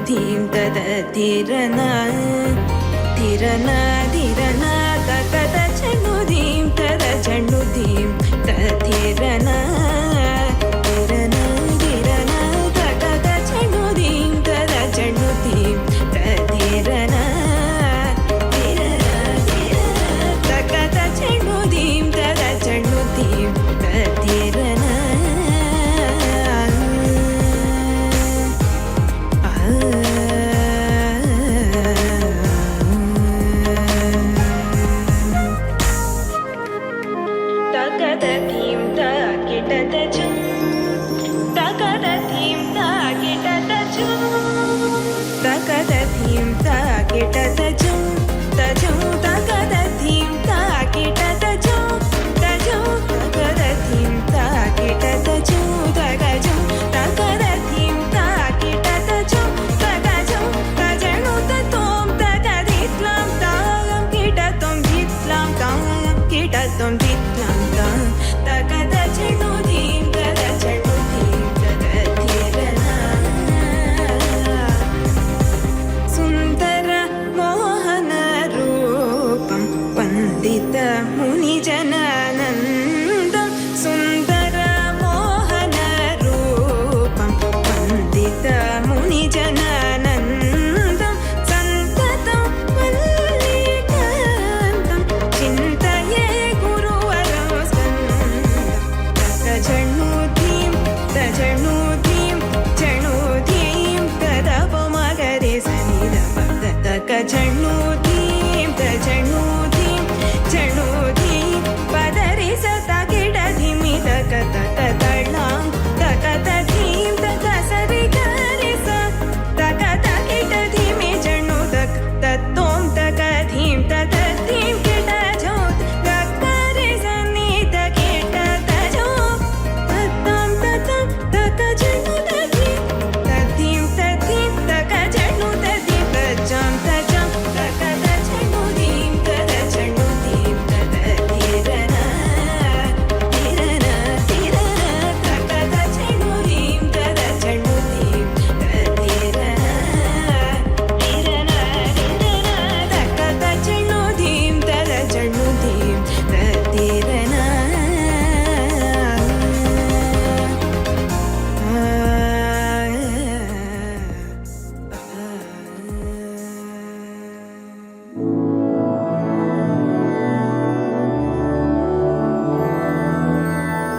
ధీం తద ధిరన ధిరన ధిరన తకద చణు ధీం తద చణు ధీం తధిరన ధిరన ధిరన తకద చణు ధీం తద చణు ధీం తధిరన ధిరన ధిరన తకద చణు ధీం తద చణు ధీం తధిరన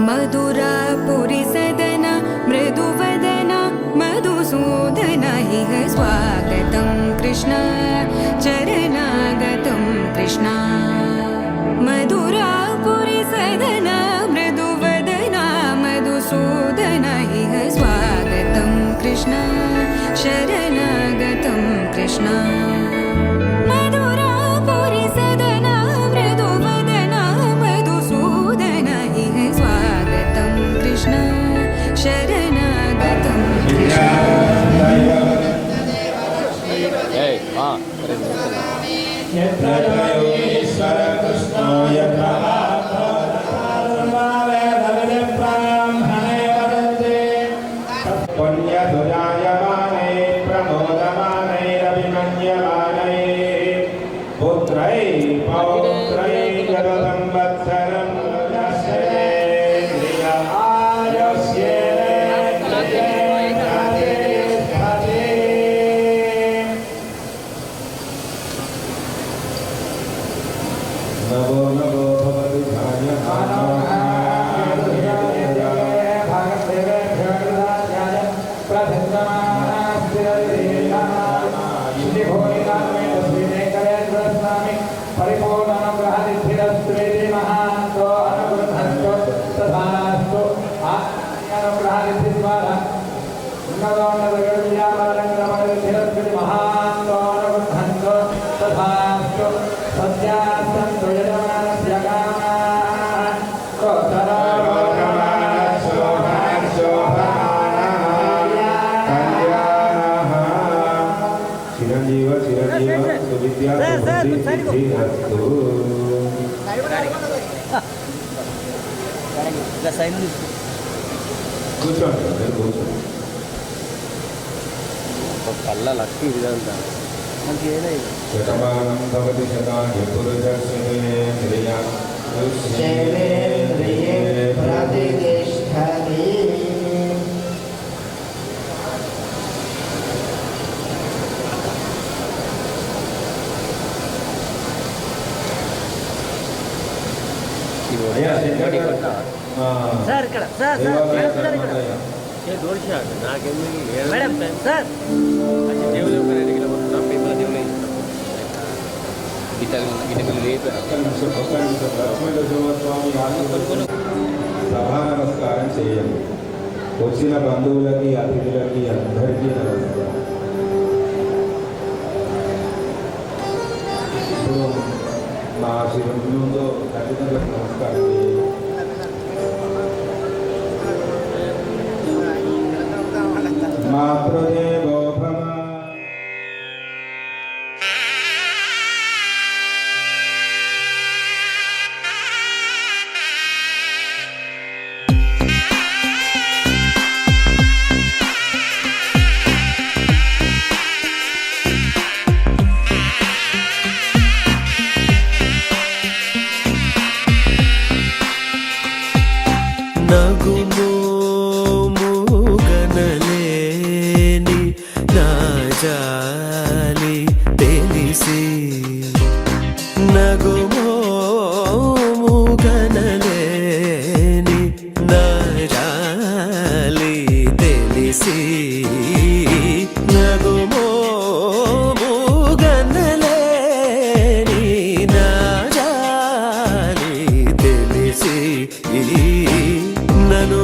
मधुरापुरी सदन मृदुवदन मधुसूदन इह स्वागतं कृष्ण चरणागतं कृष्ण मधुरापुरी सदन मृदुवदन मधुसूदन इह स्वागतं कृष्ण शरणागतं कृष्ण मधुरापुरी सदन मृदुवदन मधुसूदन इह स्वागतं कृष्ण शरणागतं कृष्ण योगेश्वर कृष्णो यथा ब्राह्मणे वदन्ते पुण्यसुजायमाने प्रमोदमानैरभिमन्यमानै पुत्रै पौत्रै जलसंवत्सरं नमो नमो भगवति చిరంజీవ చిరంజీవ సువిద్యా కూర్చోండి కూర్చోండి కళ్ళ లక్కి ఇదంతా మనకి ఏదైనా శతమానం భవతి శతాని పురుషస్యేంద్రియ శైలేంద్రియే ప్రతిష్టతి. సార్ ఇక్కడ సార్ నాకెందుకు మేడం సార్ దేవుడు పేపర్ దేవుడు గిటకలు లేపారు సభా నమస్కారం చేయండి. వచ్చిన బంధువులకి అతిథులకి అందరికీ నమస్కారం. ఇప్పుడు మా శిరంలో తల్లిదండ్రులకు నమస్కారం చేయండి. మాతృదేవో భవ. నగుమోముగనలేని నా జాలి తెలిసి నగుమోముగనలేని నా జాలి తెలిసి నగుమోముగనలేని నా జాలి తెలిసి నను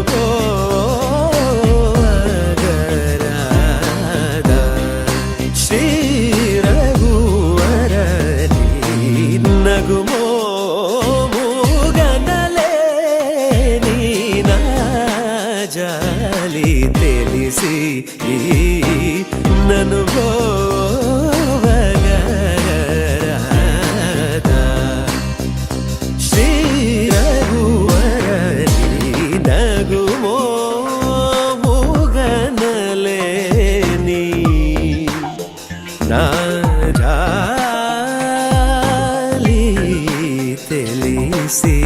గోగరాదా శ్రీ రఘువరని నగుమోముగనలేని నా జాలి తెలిసి నను గోగరాదా శ్రీ రఘువరని నగుమోముగనలేని నా జాలి తెలిసి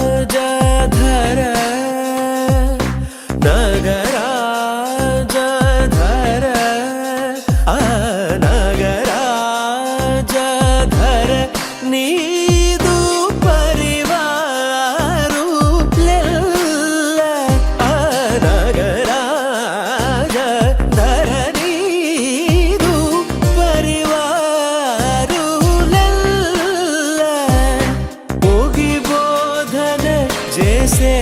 నగరాజధర నగరాజధర ఆ నగరాజధర నీదు పరివారు లెల్ల ఆ నగరాజధర నీదు పరివారు లెల్ల పోగి బోధన చేసేవారనుగారే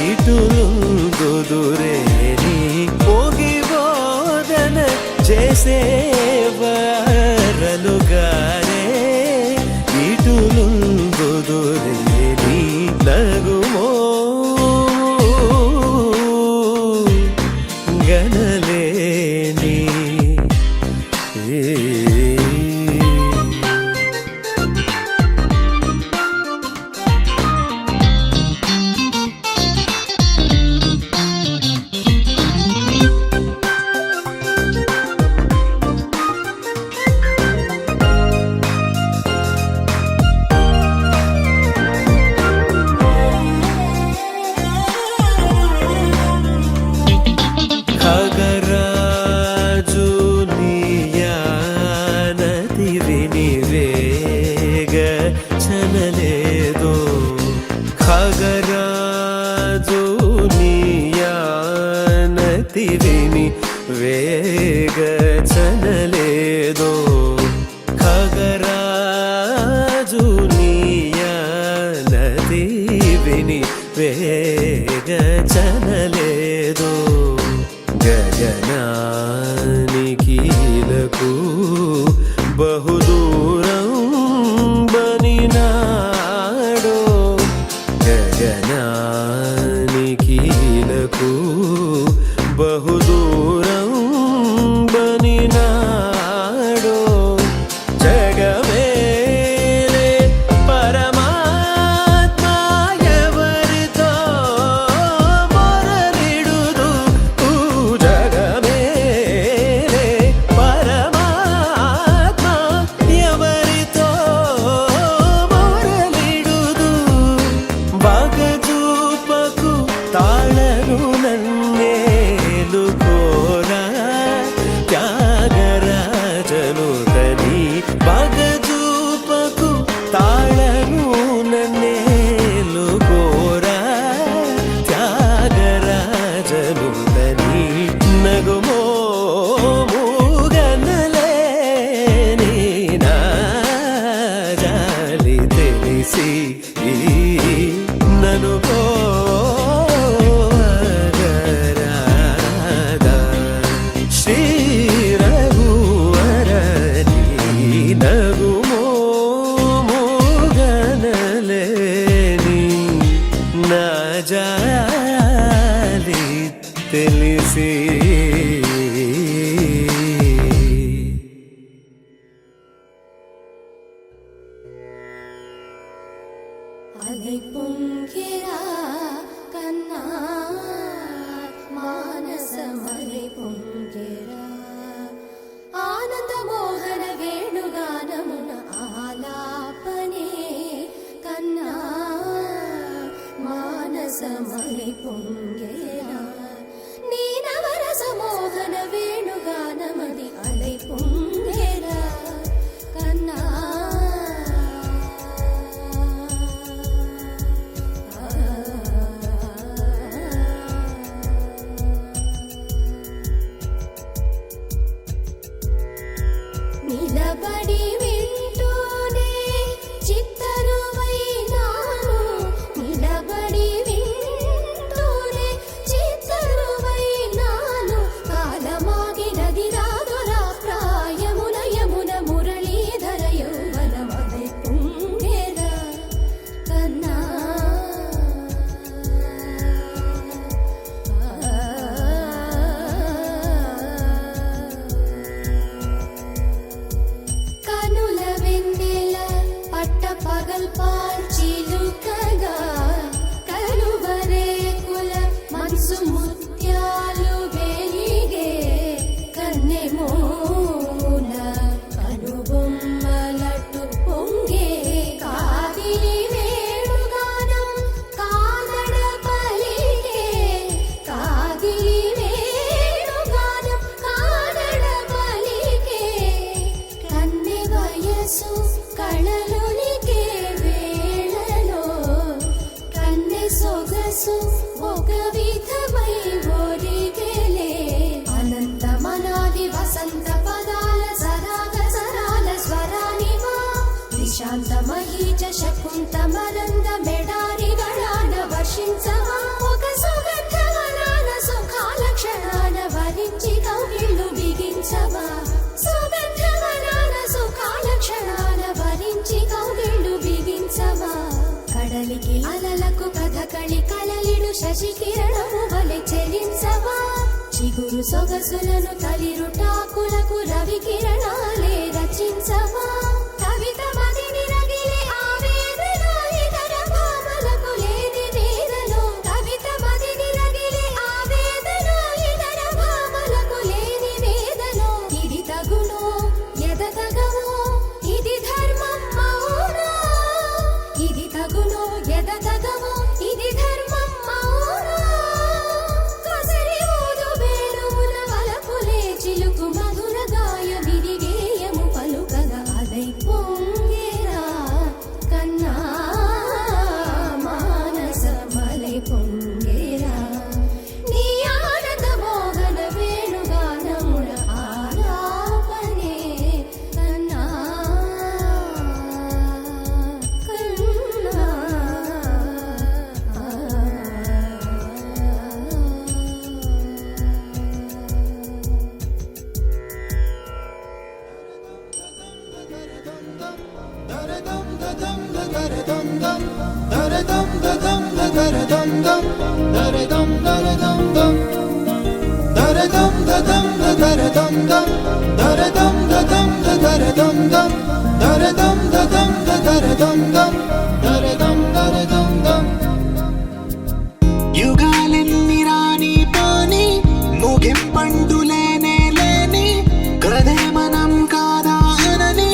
ఇటులుందుదురేని పోగి బోధన చేసేవారనుగారే ఇటులుందుదురేని నగుమో గనలేని ఖగరాజు నీయానతి వినివేగ చనలేదో ఖగరాజు నీయానతి విని వేగ చనలేదో ఖగరాజు నీయానతి విని వేగ చన బహుదూరం బనినాడో జగమేలే పరమాత్మ ఎవరితో మొరలిడుదు జగమేలే పరమాత్మ ఎవరితో మొరలిడుదు బగజూపకు తాళను నన్నేలు కోరా త్యాగరాజను తని బగజూపకు తాళను నన్నేలు కోరా త్యాగరాజను తని నగుమో మూగనలేని నా జాలి తెలిసి నను పోగరాదా శ్రీ రఘువరని నగుమో మూగనలేని నా జాలి తెలిసి அலை பொங்கிறா கண்ணா மானசமலை பொங்கிறா ఆనంద మోహన వేణుగానమున ఆలాపనే కన్నా మానసమై పొంగేరా నీ నవరస మోహన వేణుగానమది అలై పొంగేరా కన్నా నిలబడి వింటూనే చిత్తరువైనాను నిలబడి వింటూనే చిత్తరువైనాను కాలమాగినది రాదురా ప్రాయమున యమున మురళీధర యౌవనమదై పొంగేరా కన్నా కనుల వెన్నెల పట్ట పగల్ పార్చిలుకగా కలువరేకుల మనసు ముత్యాలు వెలిగే కన్నెమోన కనుబొమ్మలట్టు పొంగే కాదిలి వేణుగానం కాదడ పలిగే కాదిలి వేణుగానం కాదడ పలిగే కన్నె వయసు కళలునికే వేళలో కన్నె సొగసు ఒక విధమై ఒరిగెలే అనంతమనాది వసంత పదాల సరాగ సరాల స్వరానివా నిశాంత మహీచ శకుంత మరంద మెడారి గళాన వర్షించవా ఒక సుగంధవనాన సుఖాల క్షణాన వరించి కౌగిళ్ళు బిగించవా సుగంధవనాన సుఖాల క్షణాన వరించి కౌగిళ్ళు బిగించవా కడలికి అలలకు కథకళి కలలిడు శశి కిరణము వలె చెలించవా చిగురు సొగసులను తలిరుటాకులకు రవి కిరణాలే రచించవా కవిత మదిని రగిలే ఆవేదన ఇతర భామలకు లేని వేదలో కవిత మదిని రగిలే ఆవేదన ఇతర భామలకు లేని వేదలో ఇది తగునో ఎదతగవో ఇది ధర్మం మౌనా ఇది తగునో ఎదతగవో ఇది ధర్మం మౌనా కసరి ఊదు వేణువుల వలపులే చిలుకు మధుర గాయ విరిగేయము పలుకగా అలై దరదం దదం దరదం దం దరదం దదం దరదం దం దరదం దదం దరదం దం దరదం దరదం దం యుగాలెన్ని రాని పోని ముగింపండులేనే లేని కదే మనం కాదా అనని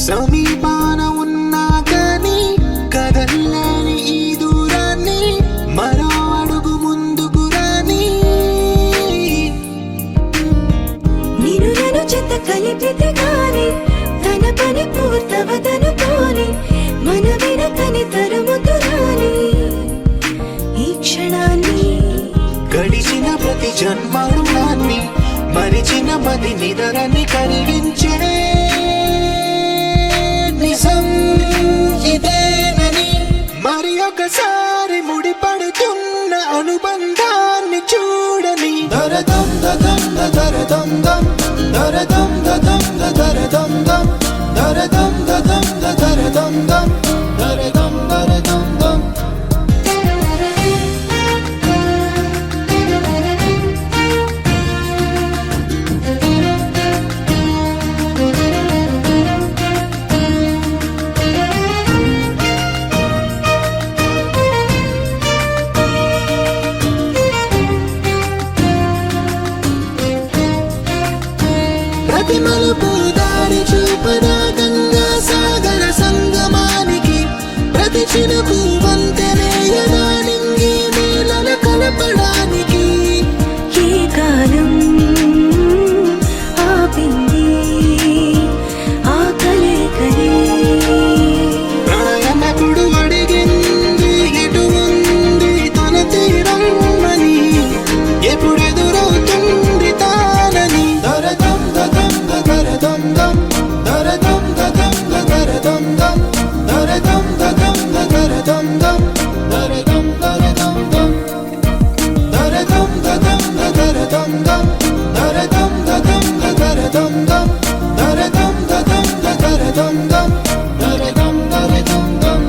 సమీపాన ఉన్నా కానీ కదల్లేని ఈ దూరాన్ని మరో అడుగు ముందుకు రాని నిన్ను నన్ను చెత్త కలిపితే గాని తన పని పూర్తవదనుకోని మన వెనకని తరుముతురాని ఈ క్షణాన్ని గడిచిన ప్రతి జన్మరుణాన్ని మరిచిన మది నిదరని కలిగించే నిజం ఇదేనని మరి ఒకసారి ముడిపడుతున్న అనుబంధాన్ని చూడని దరదం దదం దరదం దం దరదం దదం దరదం దం దరదం దదం దరదం దం దరదం దరదం దం ప్రతి మలుపు దారి చూపదా గంగా సాగర సంగమానికి ప్రతి చినుకు వంతెనేయదా నింగి నీళ్ళ కలపడానికి ఏ కాలం ఆపింది ఆ కలే ప్రయాణకుడు అడిగింది ఎటు ఉంది తన తీరం అని ఎప్పుడెదురవుతుంది తానని దరదం దదం దరదం దం దరదం దదం దరదం దం దరదం దదం దరదం దం దరదం దరదం దం దరదం దదం దరదం దం దరదం దదం దరదం దం దరదం దదం దరదం దం దరదం దరదం దం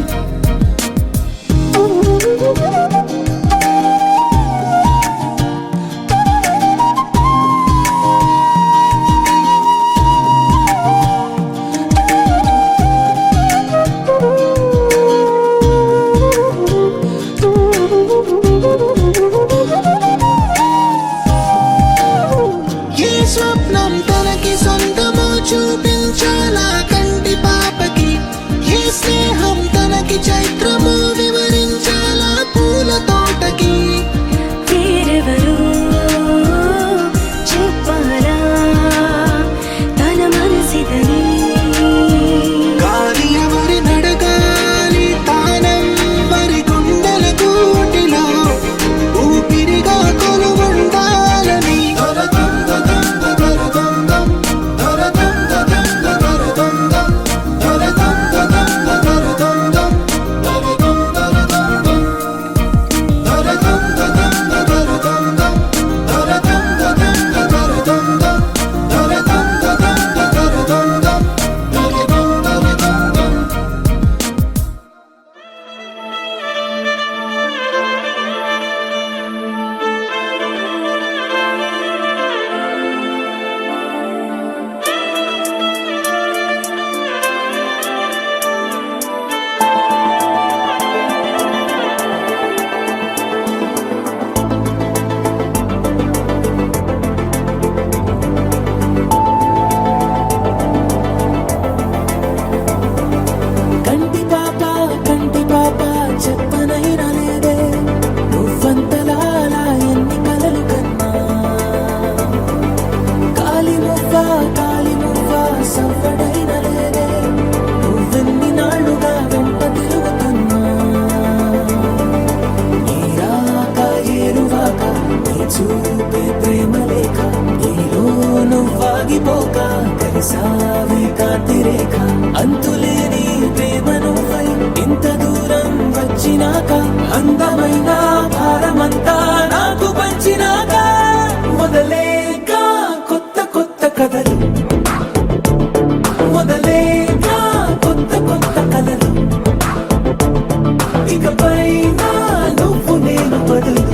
ఏ స్వప్నం తనకి సొంతమో చూపించాలా కంటి పాపకి ఏ స్నేహం తనకి చైత్రమో వివరించాలా పూల తోటకి వేరెవరో చెప్పాలా తన మనసిదని గాలి ఎవరి నడగాలి తానం మరి గుండెల కూటిలో ఊపిరిగా కొలువుండాలని దరదం దదం దరదం దం దరదం దదం దరదం దం దరదం దదం దరదం దం దరదం దరదం దం దరదం దదం దరదం దం దరదం దదం దరదం దం దరదం దదం దరదం దం దరదం దరదం దం కంటి పాప చెప్పనైనా లేదే నువ్వంతలా ఎన్ని కలలు కన్నా కాలి మువ్వ సవ్వడైన లేదే నువ్వెన్ని నాళ్ళుగా వెంట తిరుగుతున్నా నీరాక ఏరువాక నీ చూపే ప్రేమ లేక నీలో నువ్వాగిపోక కలిసావే కాంతి రేఖ అంతులేని ప్రేమ నువ్వై ఇంత దూరం వచ్చినాక అందమైన భారమంతా నాకు పంచినాక మొదలేక కొత్త కొత్త కథలు మొదలేక కొత్త కొత్త కలలు ఇకపై నువ్వు నేను బదులు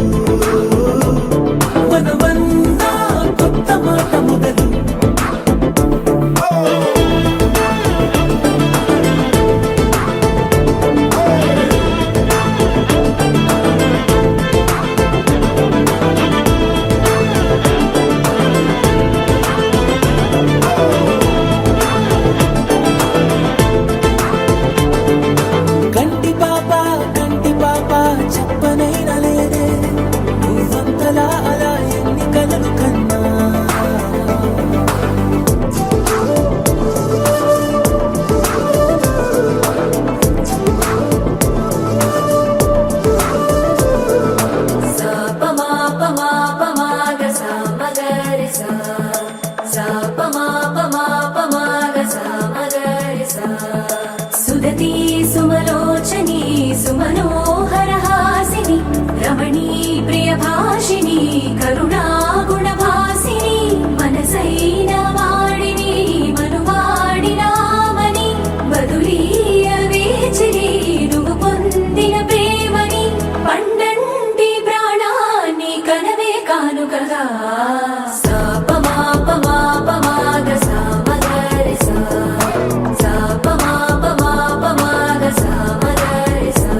రమణీ ప్రియ భాషిణి కరుణా గుణభాసిని మనసైన వాడిని మనువాడినామని బదులీయ వేచిని నువ్వు పొందిన ప్రేమని పండంటి ప్రాణాన్ని కనవే కానుకగా సాపమాపమాపమాగ సామగరి సా సాపమాపమాపమాగ సామగరి సా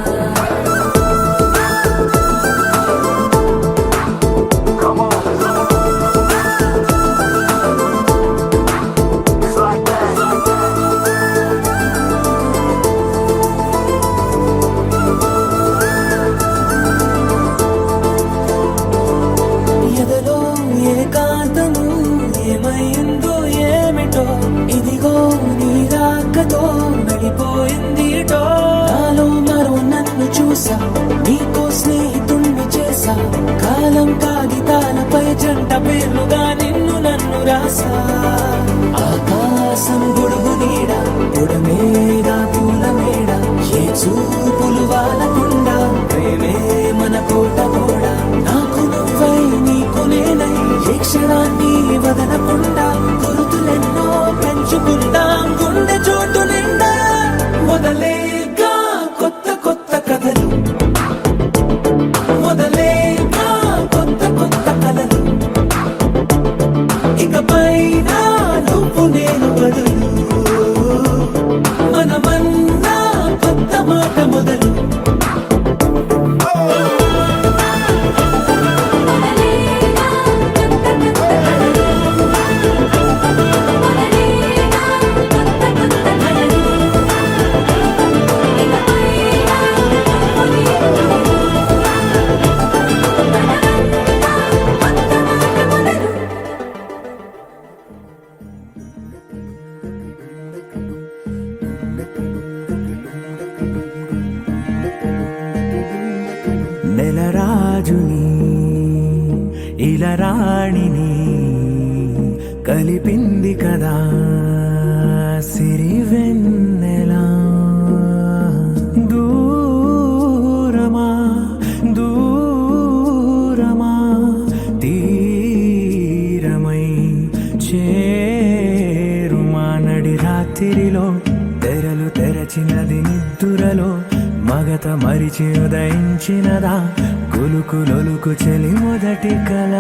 ఎదలో ఏకాంతము ఏమైందో ఏమిటో ఇదిగో నీ రాకతో వెళ్ళిపోయింది ఇటో నాలో మరో నన్ను చూసా నీకో స్నేహితుణ్ణి చేసా కాలం కాగితాలపై జంట పేర్లుగా నిన్ను నన్ను రాసా ఆకాశం గొడుగు నీడ గుడమేడ పూల మేడ ఏ చూపులు వాలకుండా ప్రేమే మన కోట కూడా నాకు నువ్వై నీకు నేనై ఏ క్షణాన్ని వదలకుండా గుర్తులెన్నో పెంచుకుందాం గుండె చోటు నిండా మొదలేగా కొత్త కొత్త కథలు మొదలేగా కొత్త కొత్త కథలు ఇకపైన నువ్వు నేను బదులు మనమన్నా కొత్త మాట మొదలు నెలరాజుని ఇలరాణిని కలిపింది కదా సిరివెన్నెలా దూరమా దూరమా తీరమై చేరుమా నడి రాత్రిలో తెరలు తెరచినది నిద్దురలో మగత మరిచి ఉదయించినదా కులుకు లొలుకు చెలి మొదటి కళ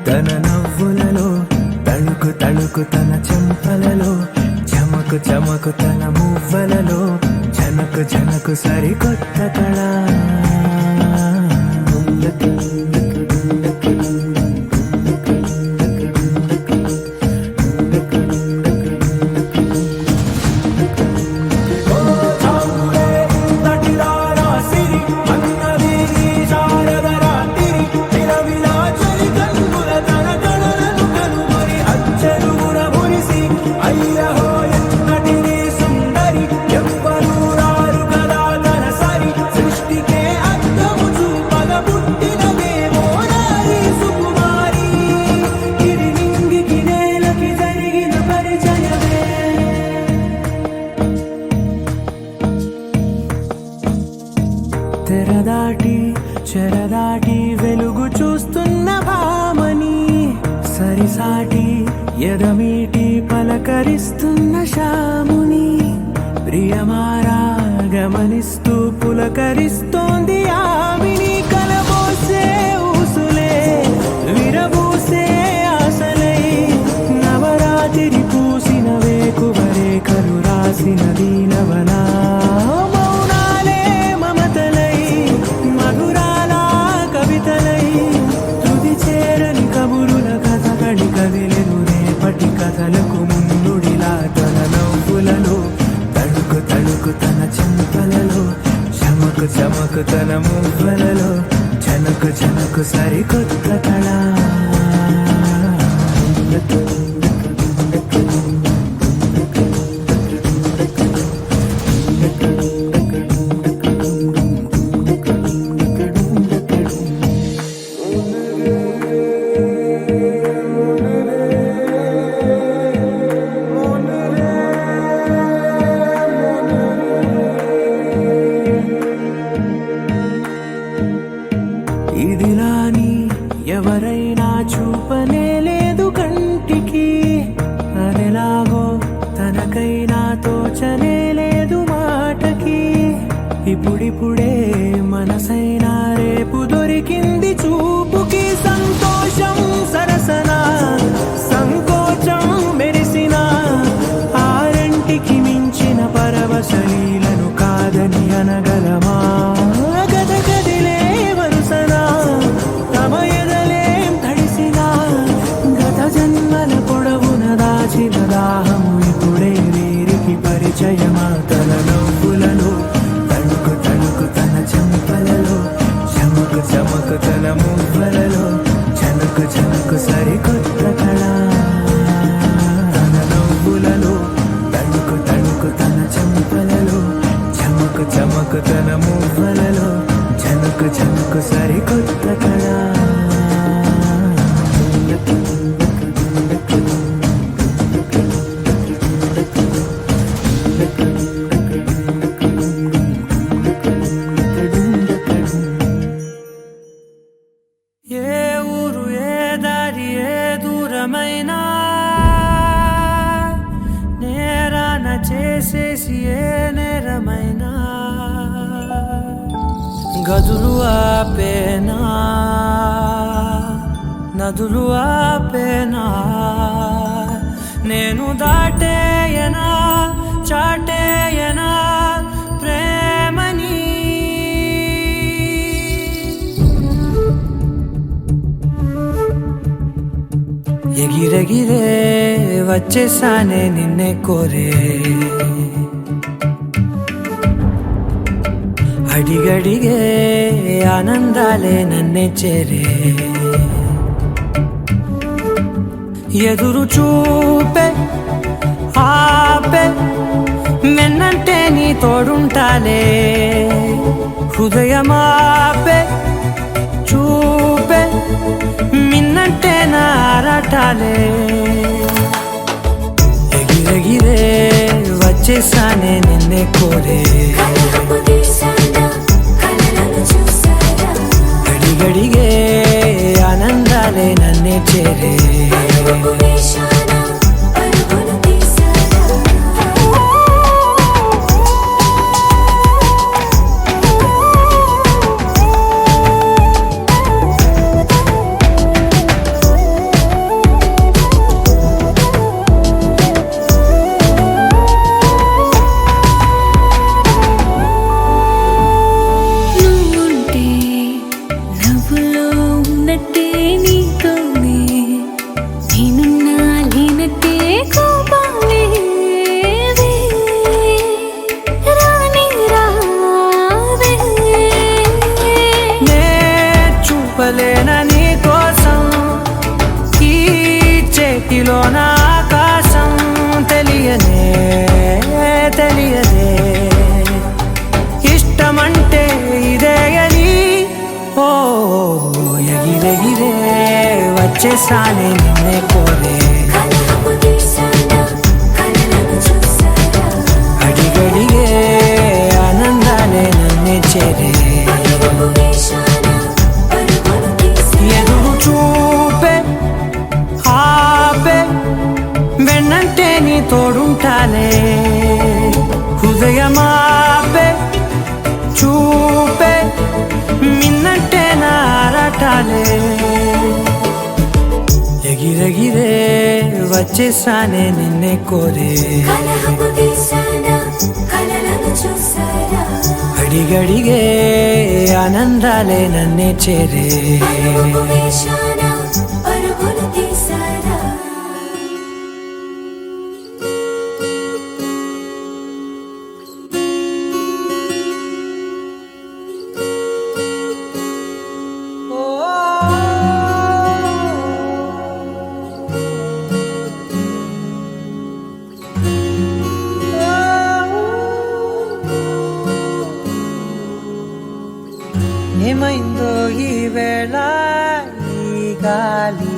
తన నవ్వులలో తళుకు తళుకు తన చెంపలలో చమకు చమకు తన మువ్వలలో జనకు జనకు సరికొత్త కళ తెరదాటి చెరదాటి వెలుగు చూస్తున్న భామని సరిసాటి ఎదమీటి పలకరిస్తున్న శాముని ప్రియమారా గమనిస్తూ పులకరిస్తోంది ఆవిని కలబోసే ఊసులే విరబూసే ఆశలై నవరాత్రి పూసిన వేకువరే కలు రాసిన దీనవనా మౌనాలే మమతలై మధురాల కవితలై తుది చేరని కబురుల కథ కడి కదిలెను రేపటి కథలకు ముందుడిలా తన నవ్వులలో తడుకు తడుకు తన చెంపలలో చమకు చమకు తన మువ్వలలో జనకు జనకు సరికొత్త కళ ఇదిలాని ఎవరైనా చూపనే లేదు కంటికి, అదెలాగో తనకైనా తోచనే లేదు మాటకి. ఇప్పుడిప్పుడే మనసైనా రేపు దొరికింది చూపుకి. సంతోషం సరసన సంకోచం మెరిసిన ఆరంటికి మించిన పరవశలీలను కాదని అనగలమా? గద గదిలే వరుసన తమ ఎదలేం తడిసిన గత జన్మల పొడవున దాచిన దాహము ఇప్పుడే వీరికి పరిచయమా? తన నవ్వులలో తణుకు తణుకు తన చెంపలలో చమకు చమకు తన మువ్వలలో చనుకు చనుకు సరికొత్త కళ. తన నవ్వులలో తణుకు తణుకు తన చెంపలలో చమకు చమకు తన మువ్వలలో చనుకు చనుకు సరికొత్త కళ. ఏ ఊరు ఏ దారి ఏ దూరమైనా నేరాన చేసేసి ఏ నేరమైనా గదులు ఆపేనా నదులు ఆపేనా నేను దాటేయనా చాటేయనా ప్రేమని. ఎగిరెగిరే వచ్చేసానే నిన్నే కోరే, అడిగడిగే ఆనందాలే నన్నే చేరే. ఎదురు చూపే ఆపే మెన్నంటే నీ తోడుంటాలే. హృదయమాపే చూపే మిన్నంటే నారాటాలే. ఎగిరెగిరే వచ్చేసానే నిన్నే కోరే, కలహపు తీశానా కలలను చూసారా, అడిగడిగే ఆనందాలే నన్నే చేరే. పరుగు వేశానా పరుగులు తీశారా. నువ్వుంటే నవ్వులో ఉన్నట్టే నీతోనే నేనున్నా లేనట్టే కోపాలే రాని రావే. నే చూపలేనా నీ కోసం ఈ చేతిలో నా ఆకాశం. తెలియనే తెలియదే ఇష్టమంటే ఇదే అని. ఓ ఎగిరెగిరే వచ్చేసానే నిన్నే కోరే, కలహపు తీశానా కలలను చూసారా, అడిగడిగే ఆనందాలే నన్నే చేరే. పరుగు వేశానా పరుగులు తీశారా. ఎదురు చూపే ఆపే వెన్నంటే నీ తోడుంటాలే. హృదయమాపే చూపే మిన్నంటే నారాటాలే. ఎగిరెగిరే వచ్చేసానే నిన్నే కోరే, కలహపు తీశానా కలలను చూసారా, అడిగడిగే ఆనందాలే నన్నే చేరే. పరుగు వేశానా పరుగులు తీశారా. ఏమైందో ఈ వేళ ఈ గాలి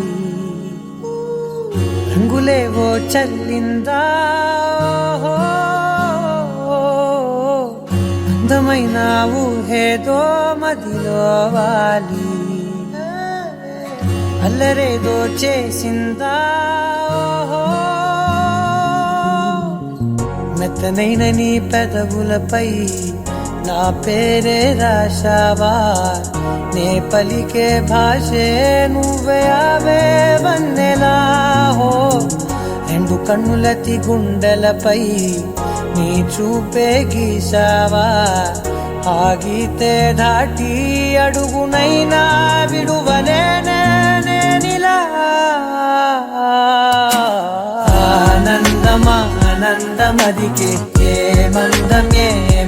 రంగులేవో చల్లిందా. అందమైన ఊహేదో మదిలో వాలి అల్లరేదో చేసిందా ఓహో. మెత్తనైన నీ పెదవులపై నా పేరే రాశావా, నే పలికే భాషే నువ్వే ఆవే వన్నెలా హో. రెండు కన్నులతి గుండెలపై నీ చూపే గీసావా, ఆగితే దాటి అడుగునైనా విడువలేనే నేనిలా. ఆనందమా ఆనందమదికే ఏ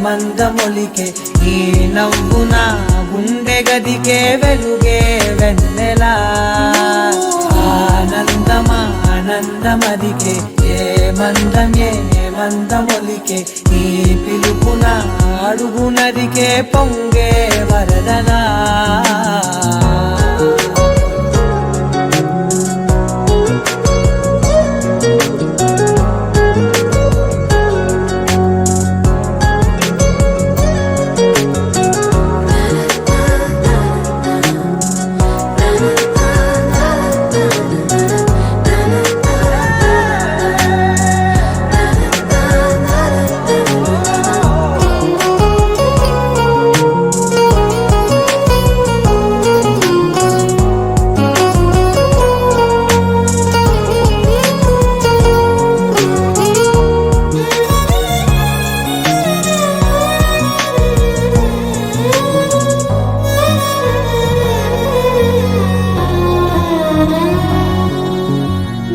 మందమొలికే ఈ నవ్వున గుండె గదికే వెలుగే వెన్నెలా. ఆనందమా ఆనందమదికే ఏ మందమొలికే ఈ పిలుపున అడుగునదికే పొంగే వరదలా.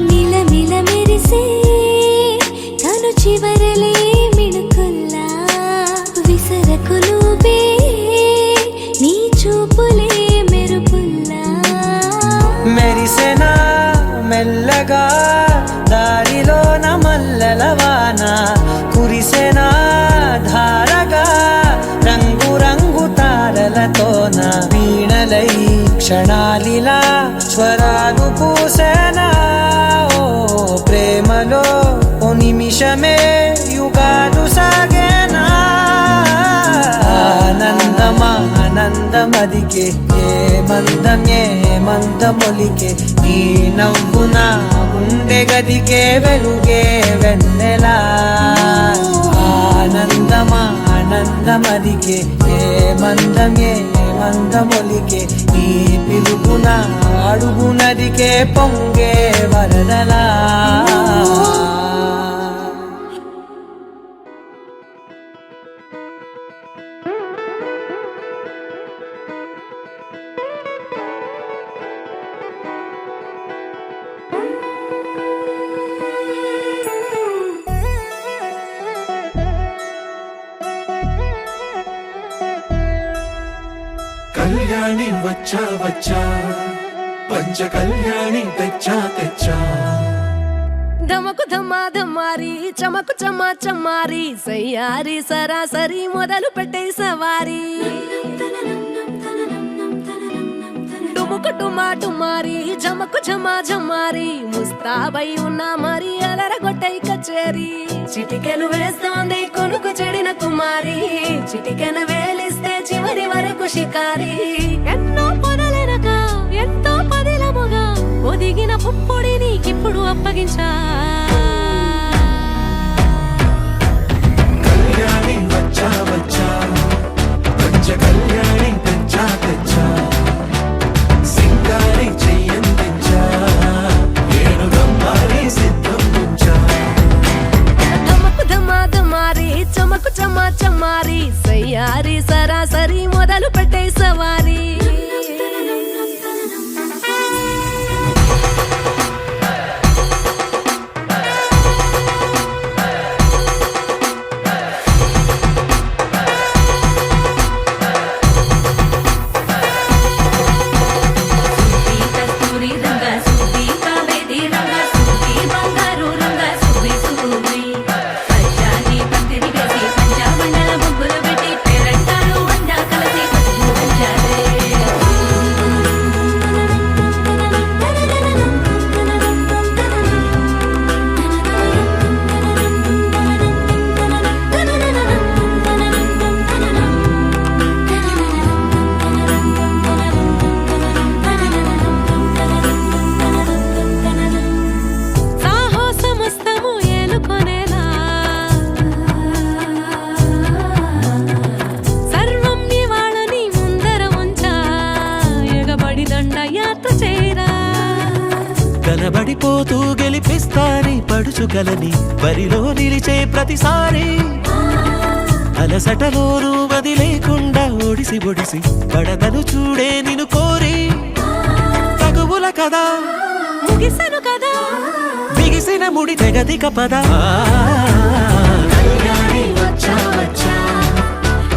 మిలమిల మెరిసే తను చివరలే మిణుకుల్లా విసరకు నువ్వే నీ చూపులే మెరుపుల్లా. మెరిసెనా మెల్లగా దారిలోన మల్లెలవాన, కురిసెనా ధారగా రంగు రంగు తారలతోన. వీణలై క్షణాలిలా స్వరాలు పూసేనా ఓ ప్రేమలో ఓ నిమిషమే యుగాలు సాగేనా. ఆనందమా ఆనందమదికే ఏ మందమొలికే ఈ నవ్వున గుండె గదికే వెలుగే వెన్నెలా. ఆనందమా ఆనందమదికే ఏ మందమొలికే ఈ పిలుపున అడుగునదికే పొంగే వరదలా. కళ్యాణి వచ్చా వచ్చా, పంచ కళ్యాణి తెచ్చా తెచ్చా. ధమకు ధమా ధమారి చమకు చమా చమారి సయ్యారి సరాసరి మొదలు పెట్టే సవారి. డుముకు డుమా డుమారి జమకు ఝమా ఝమారి ముస్తాబై ఉన్నా మరి అలరగొట్టై కచేరి. చిటికెను వేస్తోంది కొనుకు చెడిన కుమారి, చిటికెను వేలిస్తే చివరి వరకు షికారి. ఎన్నో పొదలెనక ఎంతో పదిలముగా ఒదిగిన పుప్పొడి నీకిప్పుడు అప్పగించా. కళ్యాణి వచ్చా వచ్చా, పంచ కళ్యాణి తెచ్చా తెచ్చా. సింగారి చెయ్యందించా, ఏనుగమ్మారి సిద్ధం ఉంచా. ధమకు ధమా ధమారి చమకు చమా చమారి సయ్యారి సరాసరి మొదలు పెట్టే సవారి. కలబడిపోతూ గెలిపిస్తాని పడుచుకలని బరిలో నిలిచే ప్రతిసారి అలసటలోనూ వదిలేకుండా ఒడిసి ఒడిసి పడదను చూడే నిన్ను కోరి తగువుల కదా ముగిసెను కదా బిగిసిన ముడి తెగదిక పద కళ్యాణి వచ్చా వచ్చా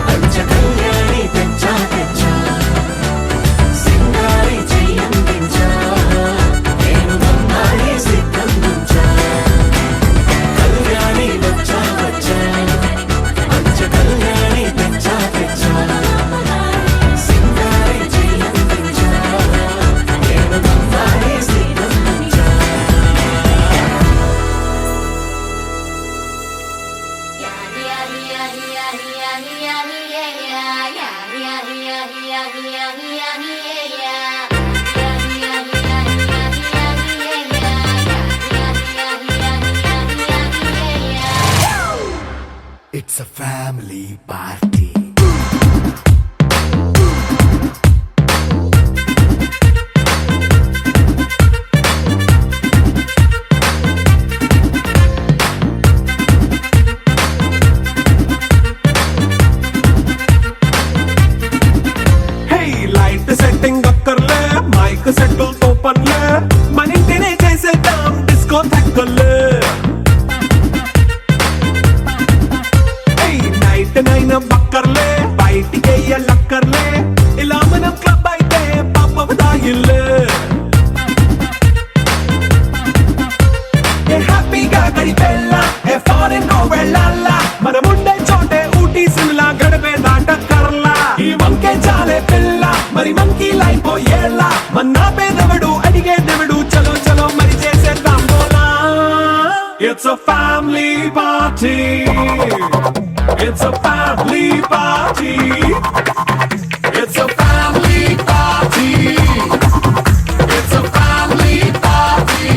పంచ కళ్యాణి తెచ్చా తెచ్చా సింగారి చెయ్యందించా నేను నమ్మాలి సిద్ధందించా కళ్యాణి వచ్చా వచ్చా పంచ కళ్యాణి తెచ్చా తెచ్చా సింగారి చెయ్యందించా నేను నమ్మాలి సిద్ధందించా It's a family party. Hey, light setting అక్కర్లే మైక్ సెట్టిల్ తో పనిలే మన ఇంటినే చేసేద్దాం డిస్కో థక్కర్లే నైట్ నైన్ బక్కర్లే బయటికి లక్కర్లే ఇలా మనం క్లబ్ అయితే పాపదాయిల్లే హ్యాపీగా గడిపెళ్ళ ఏ ఫారెన్ వెళ్ళాలా మనం ఉండే చోటే ఊటీ సిమ్లా గడిపే దాటక్కర్లా ఈ వంకే చాలే పిల్ల మరి మంకీ లైఫ్ ఏళ్ళ మన్నా పేదవడు అడిగేదెవడు చలో చలో మరి చేసేద్దాం బోలా It's a family party. It's a family party. It's a family party. It's a family party.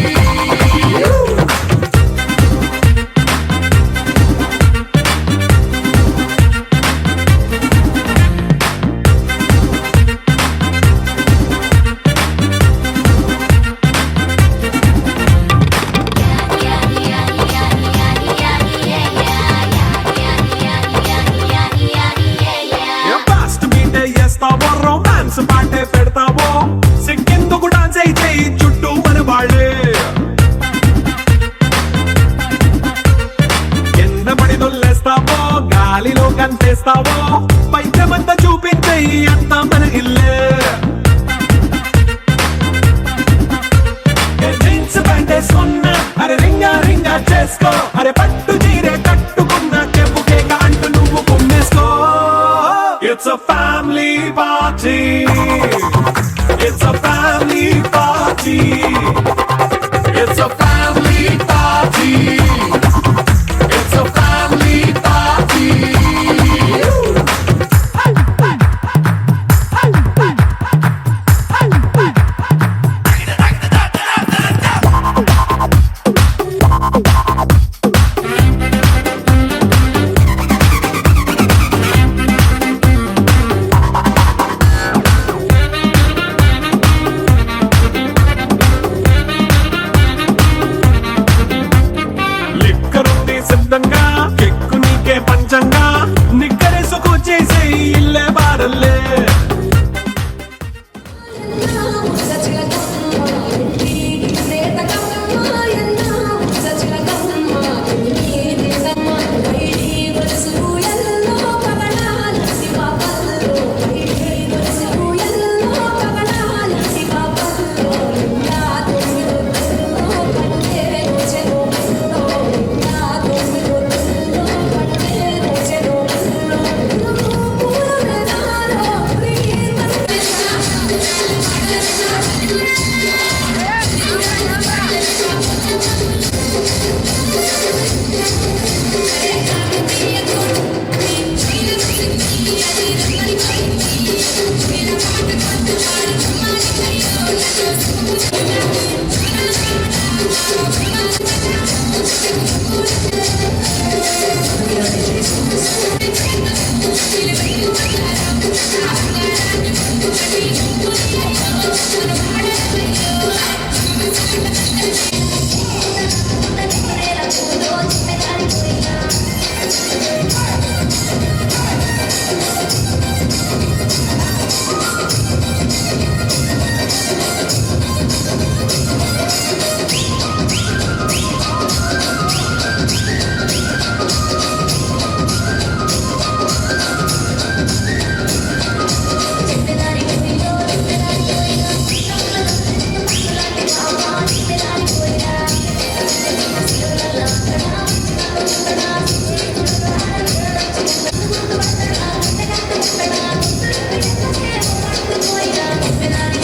Fast beat చేస్తావో రొమాన్స్ పాటే పెడతావో సిక్కిందుకు డాన్స్ అయితే చుట్టూ మన వాళ్ళే కింద పడి దొల్లేస్తావో గాలిలో కంటేస్తావో పైకమంతా చూపించే అంతా మన ఇల్లే జీన్స్ ప్యాంట్ వేసుకున్నా అరే రింగా రింగా చేసుకో అరే పట్టు చీరే కట్టుకున్నా చెప్పుకే అంటూ నువ్వు కుమ్మేసుకో It's a family party. It's a family party. It's a family party. It's a family party. లిక్కరుంది సిద్ధంగా కెక్కు నీకే పంచంగా నిక్కరేసుకు చేసే ఇల్లే బారల్లే Thank you. పిల్లాడి